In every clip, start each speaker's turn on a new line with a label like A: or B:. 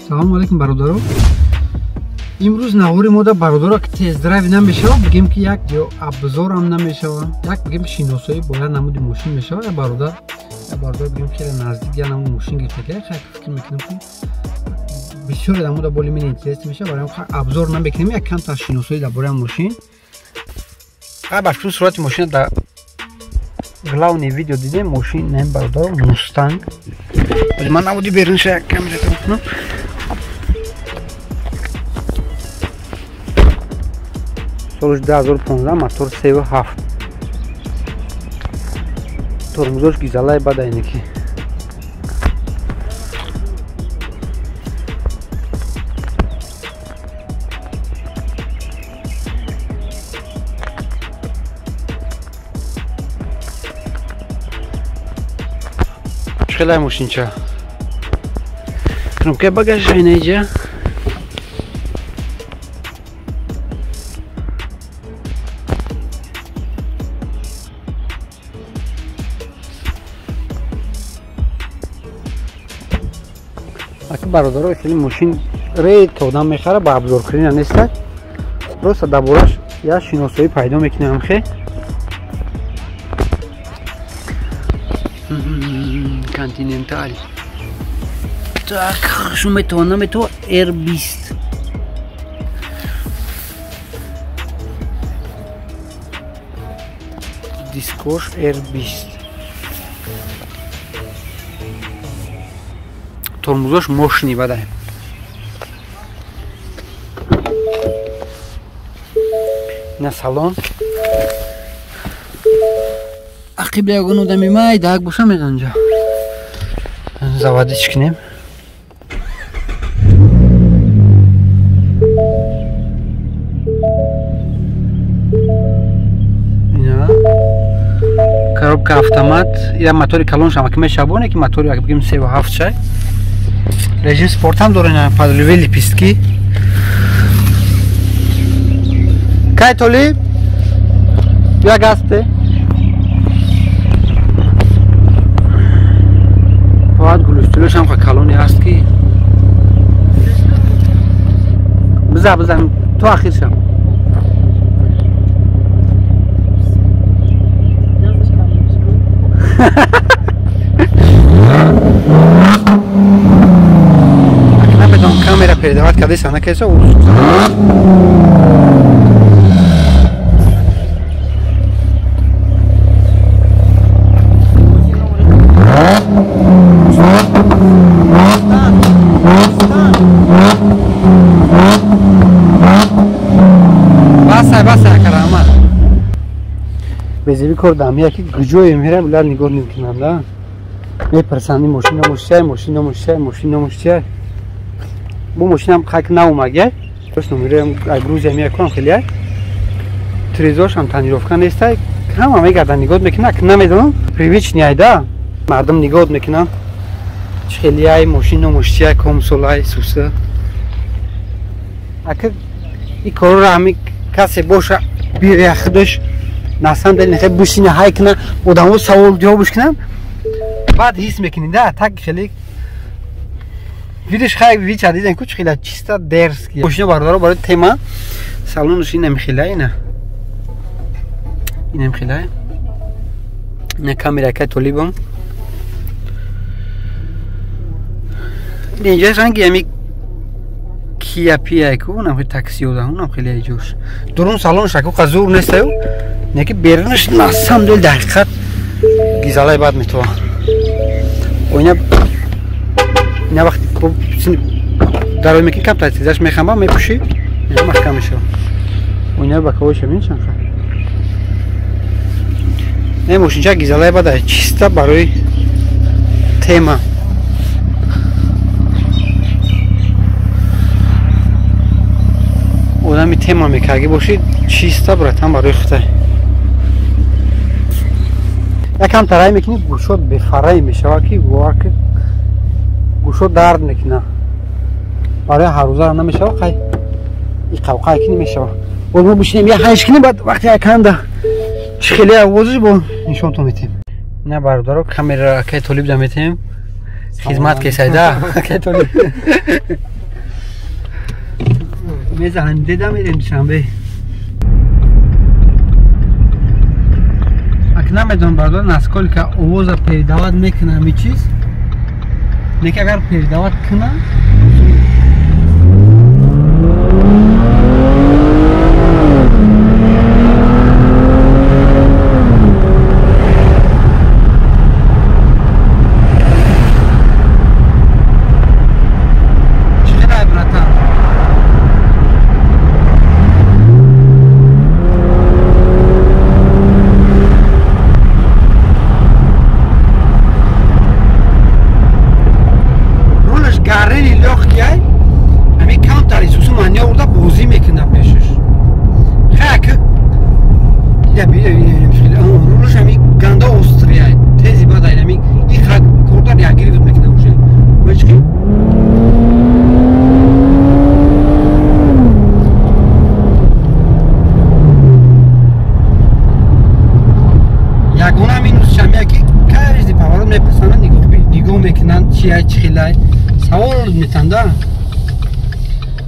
A: салому алайкум бародаро. имрӯз навори мо да бародаро ки тездрави намешава бигем ки як абзорам намешава, як бигем шиносоӣ бо як намуди мошин мешава. Я бародар бигем хеле наздик як намуди мошин гирифта ки хай фикр мекунам ки бисёре намуда боли мен интерес мешава, барои хай абзор намекунем як камтар шиносоӣ дар бораи мошин. хай ба шул сурати мошин да главни видео дидем. мошин нем бародаро мустанг. ман намуди берунша як камера мекунам. соли 2015 мотор 37. тормозош гизалай бада инеки. Шхелай мошинча. Кнопка багажа инеҷа. бародаро исли мошин рейд одам мехара ба абзоркунӣ неста. просто дар бораш як шиносоӣ пайдо мекунам. хе континенталь так шуметонам то R20 дискош R20 тормозош мощный бадай. на салон ақиб ягон одами майдак боша медонҷа заводич кунем. ина коробка автомат. я мотори калон шама ки мешабоне ки мотори як бигим 37 шай. режим спорт ҳам дорем. падливе липистки. кай толи як асте фақат гулустулош ҳам калони ҳаст ки биза то ахир шам. камера передавать кадеса на кесо. Баса карама. Безеви кордам яки гуҷое мерам улар нигоҳ намкунам да. мепарсанди мошина мошчай. бу мошинам хак наумагай. просто мерам грузия мекунам хеле. трезошам танировка нестай. ҳама мегардан нигоҳ мекунам. намедонам привични айда. мардум нигоҳ мекунам. хеле мошина мошчай комсолай суса. ака ин корро ҳами касе боша биря худош насандел нехе бушина хайкна одамо савол ҷавобш кунам. баъд ҳис мекунӣ да так хеле видиш хай вича диден куч хеле чиста дерзкий. мошина бародаро барои тема салонш инам хеле ина. инам хеле نه کامرا که طالبم اینجا رنگی همی کیا پیه که اونم خیلی تاکسی و اونم خیلی جوش درون سالن شکو قزور نیسته و نه که بیرونش ناسم دل دقیقت گیزالای بعد میتوه و اینا وقتی دروی میکنی کم تایتیزش میخوام میپوشی اینا محکم میشه و اینا بکوش همین چند خواهد نه موشینچه گیزالای بعد چیسته برای تیمه آدمی تیمه میکرگی باشید چیسته براتم برای خطه یکم ترای میکنی گوشت بفرای میشه که واقعا گوشت درد میکنه برای هر روزه نمیشه خیلی این قوقعی که نمیشه باز ما بشینیم یه هنش کنیم بعد وقتی یکم ده خیلی آوازش با نشون تو میتیم نه برادرو کامرا که طالب دمیتیم خدمت که سایده که طالب میزن دیدم میریم شنبه اکنه میدون برادر نسکال که آواز پیداوت میکنه می چیز نیک اگر پیداوت کنه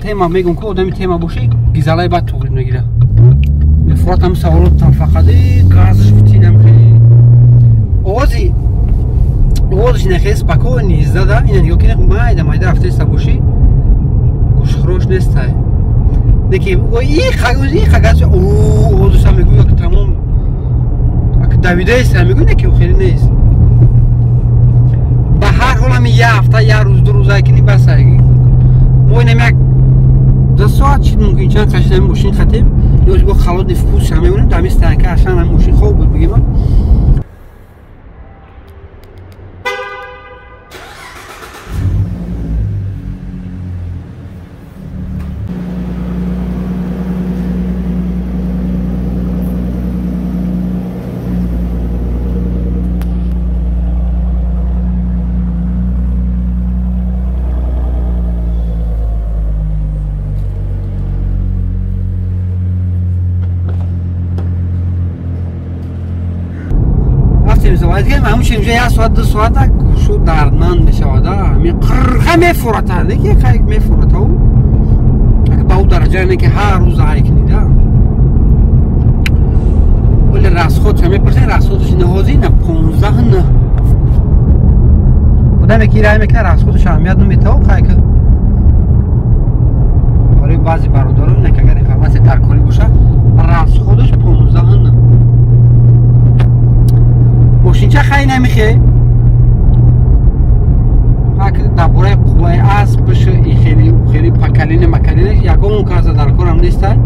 A: تیما میگم که آدمی تیما باشه گیزالای بعد توغیر نگیره میفرات هم سوالات تنفقده گازش بتینم خیلی آوازش نخیلی سپاکو نیزده ده اینه نگاه کنه مایده رفته ایستا باشی گوش خروش نیست های دیگه این خگاز آوازش هم میگوی که تمام دویده ایست هم میگوی نکه خیلی نیست به هر حال هم یه هفته یه روز دو روزه کنی بس هایی ما اینم یک 2 ساعت چید ممکن چند قشن هم ماشین خطیم یا با خلاد نفوس همه اونم دمیست تنکه اصلا هم ماشین خوب بود بگیم دیگه همون اینجا یه ساعت 2 ساعت گوشو دردمند میشود قرقه میفورته دیگه خیلی میفورته او اگه به او درجه اینه که هر روز هایی کنیده ولی رسخود چه میپرسه رسخودش نهازی نه 15 نه بودم یکی رای میکنه رسخودش اهمیت نمیده و خیلی که برای بعضی برادران اینه که اگر انفرماسی در کاری باشه رسخودش 15 نه ماشینچه خیلی نمیخه درباره قوه اسبش خیلی پکلین مکلینش یکم اون کار در کارم نیسته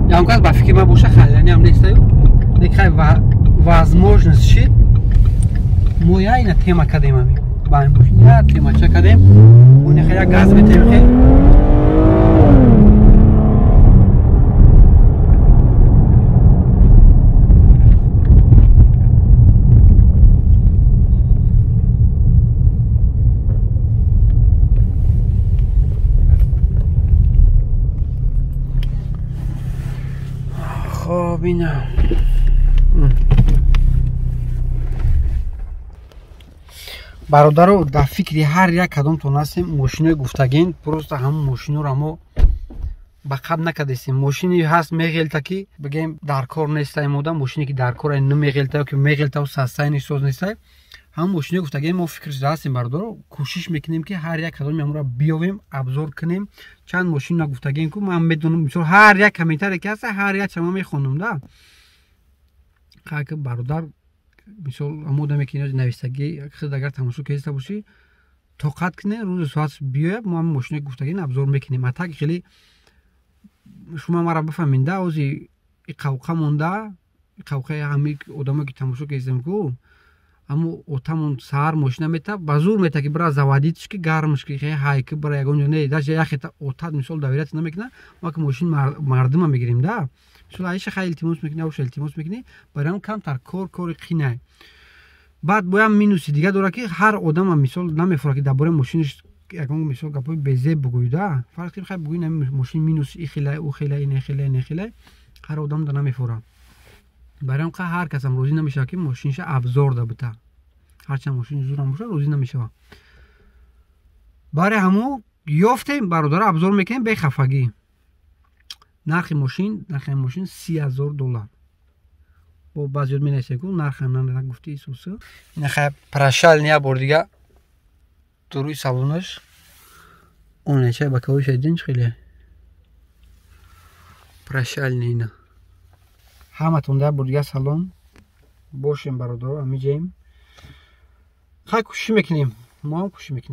A: یا اون کار با فکر من باشه خیلی هم نیسته دیگه خیلی возможность شید ما یا این تیما کدیم همی با این باشین یا تیما چه کدیم اون خیلی گاز بیتیم خیلی خب اینه برادر در فکری هر یک کدام تون هستیم ماشین های گفتگین پروست همون ماشین رو ما ба қаб накадестем мошини ҳаст меғелта ки бигем дар кор нестай мода мошине ки дар кор намеғелта ки меғелта састай нисоз нестай ҳам мошине гуфтагем мо фикр шуда ҳастем бардор кӯшиш мекунем ки ҳар як кадоми амра биёвем абзор кунем чанд мошина гуфтагем ку ман медонам мисол ҳар як комментаре ки ҳаст ҳар як шама мехонам да ки бародар мисол амо одаме ки навистагӣ хизд агар тамошо кеста бошӣ тоқат кунем рӯзи соат биёяд мо ҳам мошине гуфтагем абзор мекунем атак хеле шумо мара бифаҳмед да ози иқавқа монда иқавқаи ҳами одамо ки тамошо кезем ку аммо отамон саҳар мошина мета ба зур мета ки бира заводитш ки гармш ки ҳай ки бира ягон ҷо не даже яхета отат мисол давират намекуна ма ки мошин мардума мегирем да мисол аиша хай илтимос мекуни авша илтимос мекуни барам камтар кори қинай баъд боям минуси дига дора ки ҳар одама мисол намефора ки дар бораи мошиниш ягон мисол гапои безеб бигӯй да фарқ ки хай бигӯй мошин минус и хелай у хелай ин хелай ин хелай ҳар одам да намефора барам ка ҳар касам розӣ намешава ки мошинша абзор да бута ҳарчанд мошини зурам боша розӣ намешава барои ҳамо ёфтем бародара абзор мекунем бехафагӣ нархи мошин $30,000 бо баъзиёт менависем ку нарха нагуфти исоса ина хай прощальни я бор дига ду рӯи салонаш он нечай ба кавои шайдинч хеле прощальни ина ҳаматон да бор дига салом бошем бародар амиҷем хай кӯшиш мекунем мо ҳам кӯшиш мекунем